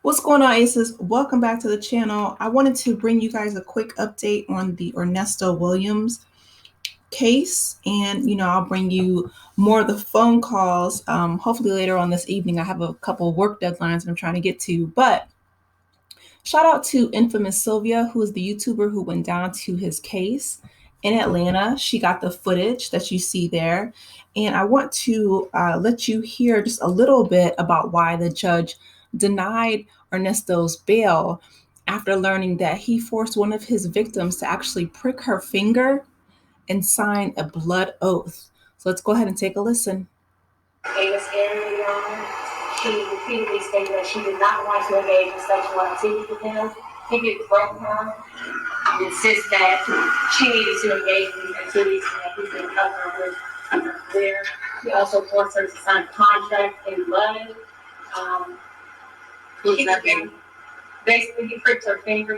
What's going on, Aces? Welcome back to the channel. I wanted to bring you guys a quick update on the Ernesto Williams case, and I'll bring you more of the phone calls. Hopefully later on this evening. I have a couple of work deadlines I'm trying to get to, but shout out to infamous Sylvia, who is the YouTuber who went down to his case in Atlanta. She got the footage that you see there, and I want to let you hear just a little bit about why the judge denied Ernesto's bail after learning that he forced one of his victims to actually prick her finger and sign a blood oath. So let's go ahead and take a listen. She repeatedly stated that she did not want to engage in sexual activity with him. He did threaten her and insist that she needed to engage in these activities and that he could help her with there. He also forced her to sign a contract in blood. Basically, he pricked her finger,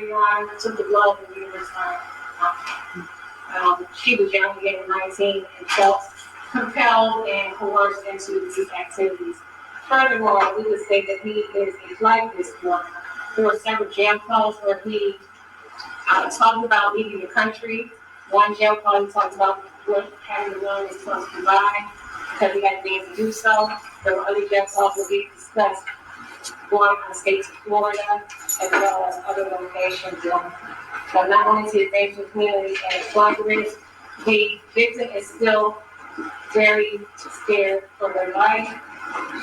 took the blood and used her. She was young, again, 19, and felt compelled and coerced into these activities. Furthermore, we would say that he is a flight risk one. There were several jail calls where he talked about leaving the country. One jail call, he talked about having to learn his son's goodbye because he had things to do so. There were other jail calls where he discussed going from the state to Florida, as well as other locations. So not only to the dangerous community and flight risk, the victim is still very scared for her life.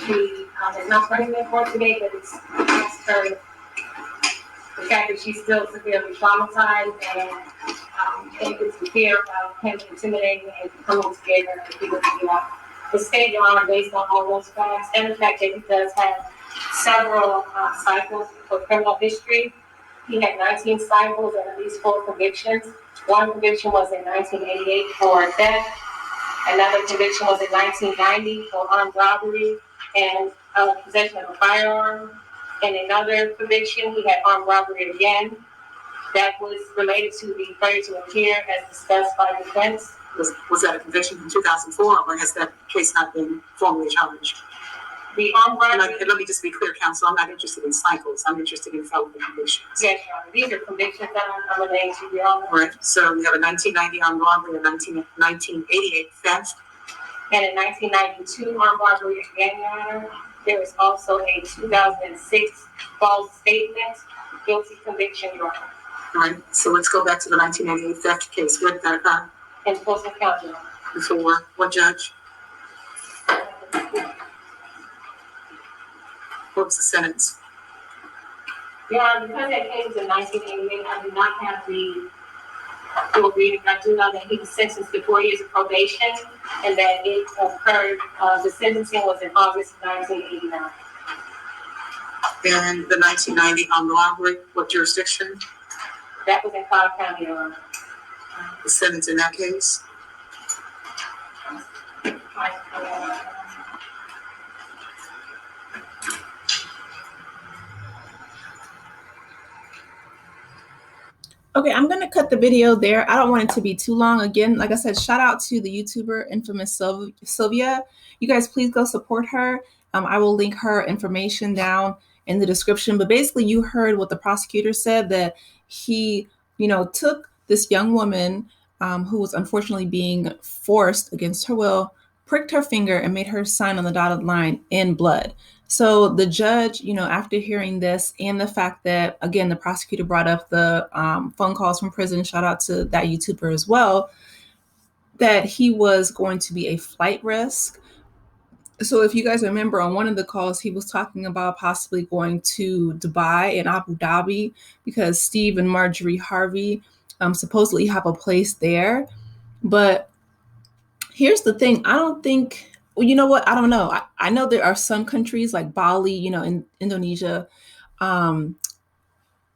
She is not pregnant for today, but it's her, the fact that she's still severely traumatized and it's the fear of him intimidating and coming together and people to get out. The state, Your Honor, based on all those facts and the fact that he does have several cycles for criminal history. He had 19 cycles and at least 4 convictions. One conviction was in 1988 for theft. Another conviction was in 1990 for armed robbery and possession of a firearm. And another conviction, he had armed robbery again. That was related to the failure to appear as discussed by defense. Was that a conviction from 2004, or has that case not been formally charged? The armed robbery. Let me just be clear, counsel. I'm not interested in cycles. I'm interested in felony convictions. Yes, Your Honor. These are convictions that are related to Your Honor. Right. So we have a 1990 armed robbery, a 1988 theft. And in 1992 armed robbery again, Your Honor. There is also a 2006 false statement guilty conviction, Your Honor. All right. So let's go back to the 1998 theft case. Where did that occur? In Folsom County, Your Honor. Before what judge? What was the sentence? Your Honor, because that case was in 1988, I do not have the full reading. I do know that he was sentenced to 4 years of probation and that it occurred, the sentencing was in August of 1989. And the 1990 armed robbery, what jurisdiction? That was in Cobb County, Your Honor. The sentence in that case? Okay, I'm going to cut the video there. I don't want it to be too long. Again, like I said, shout out to the YouTuber infamous Sylvia. You guys please go support her. I will link her information down in the description. But basically, you heard what the prosecutor said, that he, took this young woman who was unfortunately being forced against her will, pricked her finger and made her sign on the dotted line in blood. So the judge, after hearing this and the fact that, again, the prosecutor brought up the phone calls from prison, shout out to that YouTuber as well, that he was going to be a flight risk. So if you guys remember, on one of the calls, he was talking about possibly going to Dubai and Abu Dhabi because Steve and Marjorie Harvey supposedly have a place there. But here's the thing. I don't think... Well, you know what? I don't know. I know there are some countries like Bali, in Indonesia,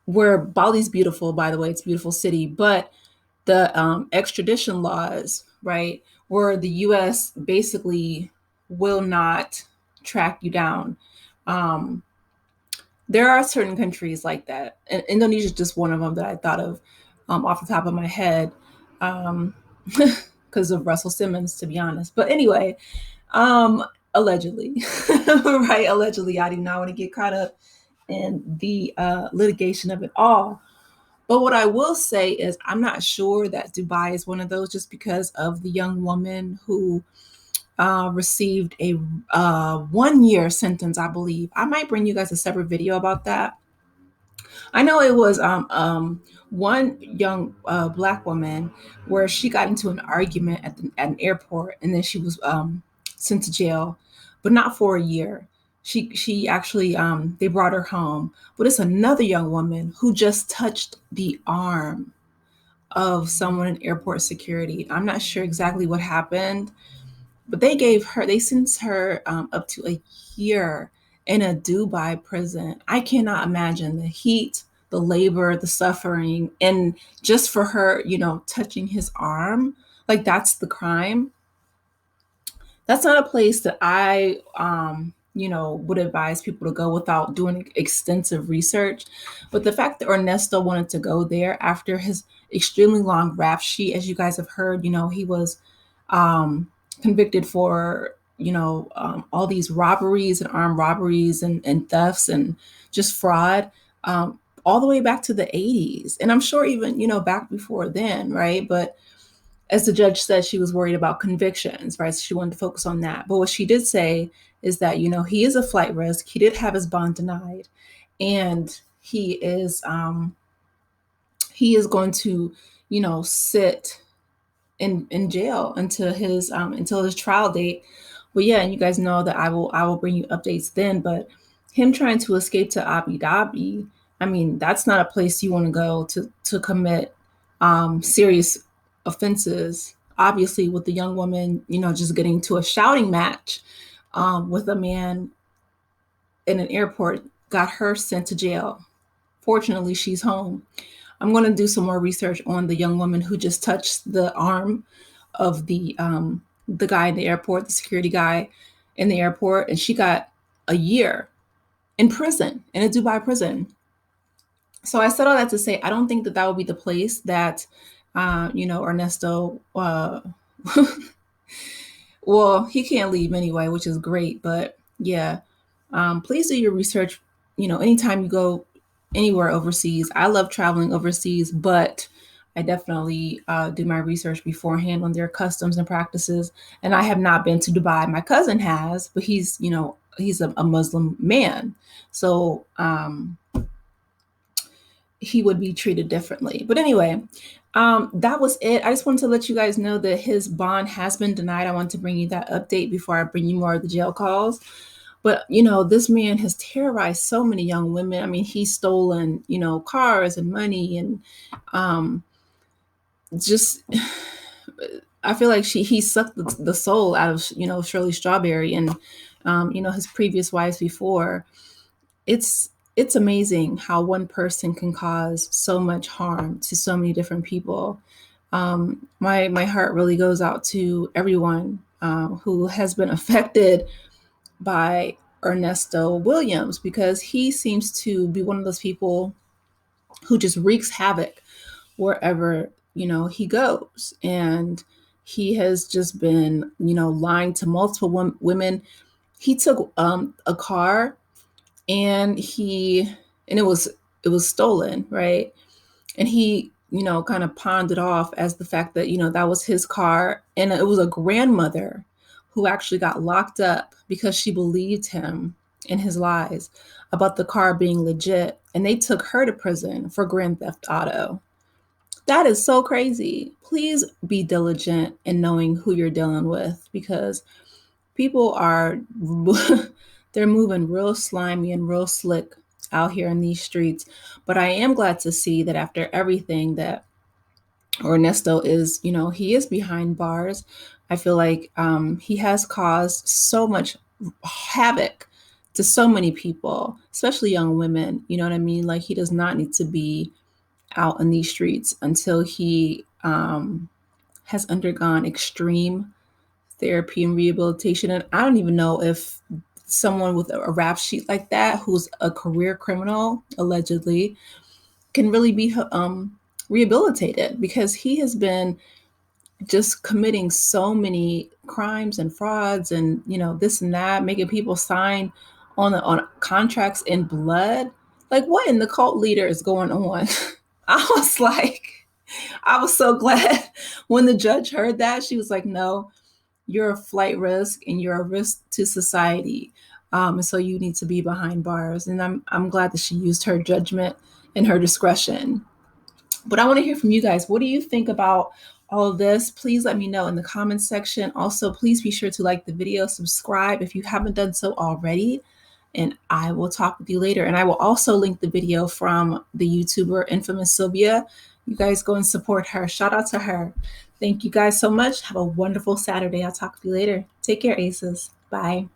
where Bali's beautiful, by the way, it's a beautiful city, but the extradition laws, right, where the U.S. basically will not track you down. There are certain countries like that. And Indonesia is just one of them that I thought of off the top of my head because of Russell Simmons, to be honest. But anyway, allegedly, right? Allegedly, I do not want to get caught up and the litigation of it all. But what I will say is, I'm not sure that Dubai is one of those, just because of the young woman who received a 1 year sentence, I believe. I might bring you guys a separate video about that. I know it was one young black woman where she got into an argument at an airport, and then she was sent to jail, but not for a year. She actually they brought her home. But it's another young woman who just touched the arm of someone in airport security. I'm not sure exactly what happened, but they sentenced her up to a year in a Dubai prison. I cannot imagine the heat, the labor, the suffering, and just for her, touching his arm, like that's the crime. That's not a place that I, would advise people to go without doing extensive research. But the fact that Ernesto wanted to go there after his extremely long rap sheet, as you guys have heard, he was convicted for, all these robberies and armed robberies and thefts and just fraud, all the way back to the 80s. And I'm sure even, back before then, right? But as the judge said, she was worried about convictions, right? So she wanted to focus on that. But what she did say is that, he is a flight risk. He did have his bond denied, and he is going to, sit in jail until his trial date. But yeah, and you guys know that I will bring you updates then. But him trying to escape to Abu Dhabi, I mean, that's not a place you want to go to commit serious offenses. Obviously, with the young woman, just getting to a shouting match with a man in an airport, got her sent to jail. Fortunately, she's home. I'm going to do some more research on the young woman who just touched the arm of the guy in the airport, the security guy in the airport, and she got a year in prison, in a Dubai prison. So I said all that to say, I don't think that would be the place that, Ernesto, well, he can't leave anyway, which is great. But yeah, please do your research, anytime you go anywhere overseas. I love traveling overseas, but I definitely do my research beforehand on their customs and practices. And I have not been to Dubai. My cousin has, but he's a Muslim man. So he would be treated differently. But anyway, that was it. I just wanted to let you guys know that his bond has been denied. I want to bring you that update before I bring you more of the jail calls. But, this man has terrorized so many young women. I mean, he's stolen, cars and money, and just, I feel like he sucked the soul out of, Shirley Strawberry and, his previous wives before. It's amazing how one person can cause so much harm to so many different people. My heart really goes out to everyone who has been affected by Ernesto Williams, because he seems to be one of those people who just wreaks havoc wherever, he goes. And he has just been, lying to multiple women. He took a car and it was stolen, right? And he, kind of pawned it off as the fact that, that was his car. And it was a grandmother who actually got locked up because she believed him in his lies about the car being legit. And they took her to prison for grand theft auto. That is so crazy. Please be diligent in knowing who you're dealing with, because people are, they're moving real slimy and real slick out here in these streets. But I am glad to see that after everything that Ernesto is, he is behind bars. I feel like he has caused so much havoc to so many people, especially young women. You know what I mean? Like, he does not need to be out in these streets until he has undergone extreme therapy and rehabilitation. And I don't even know if someone with a rap sheet like that, who's a career criminal, allegedly, can really be rehabilitated, because he has been just committing so many crimes and frauds and, this and that, making people sign on contracts in blood. Like, what in the cult leader is going on? I was so glad when the judge heard that. She was like, no, you're a flight risk and you're a risk to society. And so you need to be behind bars. And I'm glad that she used her judgment and her discretion. But I want to hear from you guys. What do you think about all of this? Please let me know in the comments section. Also, please be sure to like the video, subscribe if you haven't done so already. And I will talk with you later. And I will also link the video from the YouTuber infamous Sylvia. You guys go and support her. Shout out to her. Thank you guys so much. Have a wonderful Saturday. I'll talk to you later. Take care, Aces. Bye.